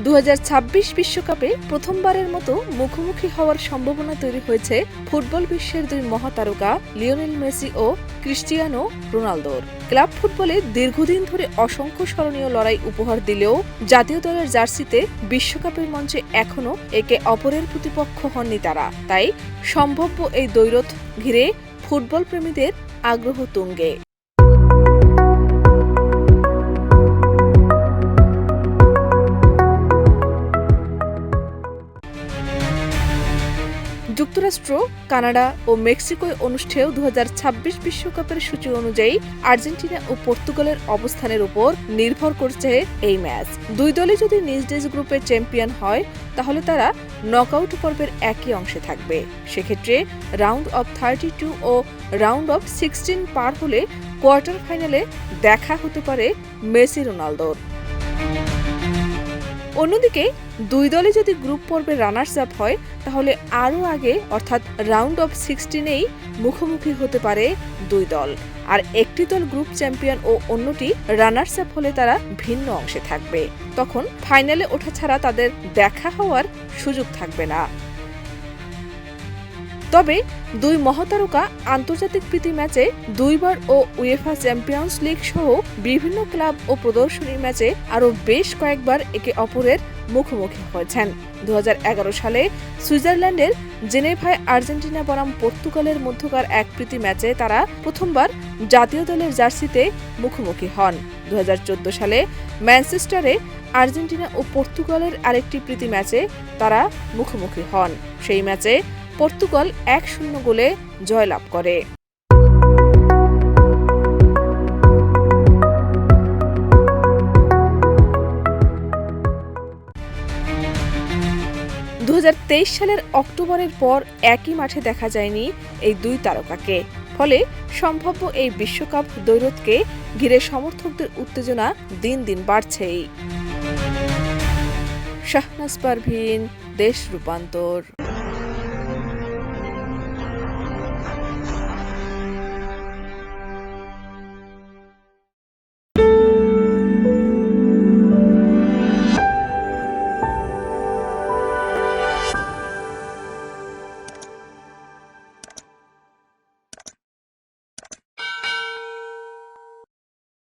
2026 বিশ্বকাপে প্রথমবারের মতো মুখোমুখি হওয়ার সম্ভাবনা তৈরি হয়েছে ফুটবল বিশ্বের দুই মহাতারকা লিওনেল মেসি ও ক্রিস্টিয়ানো রোনালদোর। ক্লাব ফুটবলে দীর্ঘদিন ধরে অসংখ্য স্মরণীয় লড়াই উপহার দিলেও জাতীয় দলের জার্সিতে বিশ্বকাপের মঞ্চে এখনও একে অপরের প্রতিপক্ষ হননি তারা। তাই সম্ভাব্য এই দ্বৈরথ ঘিরে ফুটবল প্রেমীদের আগ্রহ তুঙ্গে। যুক্তরাষ্ট্র, কানাডা ও মেক্সিকোয় অনুষ্ঠেয় 2026 বিশ্বকাপের সূচি অনুযায়ী আর্জেন্টিনা ও পর্তুগালের অবস্থানের উপর নির্ভর করছে এই ম্যাচ। দুই দলই যদি নিজ নিজ গ্রুপে চ্যাম্পিয়ন হয় তাহলে তারা নকআউট পর্বের একই অংশে থাকবে। সেক্ষেত্রে রাউন্ড অফ 32 ও রাউন্ড অফ 16 পার হলে কোয়ার্টার ফাইনালে দেখা হতে পারে মেসি রোনালদোর। অন্যদিকে দুই দলে যদি গ্রুপ পর্বে রানার্স আপ হয় তাহলে আরও আগে অর্থাৎ রাউন্ড অফ 16-এই মুখোমুখি হতে পারে দুই দল। আর একটি দল গ্রুপ চ্যাম্পিয়ন ও অন্যটি রানার্স আপ হলে তারা ভিন্ন অংশে থাকবে। তখন ফাইনালে ওঠা ছাড়া তাদের দেখা হওয়ার সুযোগ থাকবে না। তবে দুই মহাতারকা আন্তর্জাতিক প্রীতি ম্যাচে দুইবার ও উয়েফা চ্যাম্পিয়ন্স লিগ সহ বিভিন্ন ক্লাব ও প্রদর্শনী ম্যাচে আরও বেশ কয়েকবার একে অপরের মুখোমুখি হয়েছেন। 2011 সালে সুইজারল্যান্ডের জেনেভায় আর্জেন্টিনা বনাম পর্তুগালের মধ্যকার এক প্রীতি ম্যাচে তারা প্রথমবার জাতীয় দলের জার্সিতে মুখোমুখি হন। 2014 সালে ম্যানচেস্টারে আর্জেন্টিনা ও পর্তুগালের আরেকটি প্রীতি ম্যাচে তারা মুখোমুখি হন। সেই ম্যাচে পর্তুগাল 1-0 গোলে জয়লাভ করে। 2023 সালের অক্টোবরের পর একই মাঠে দেখা যায়নি এই দুই তারকাকে। ফলে সম্ভাব্য এই বিশ্বকাপ দ্বৈরথকে ঘিরে সমর্থকদের উত্তেজনা দিন দিন বাড়ছেই। শাহনাজ পারভীন, দেশ রূপান্তর।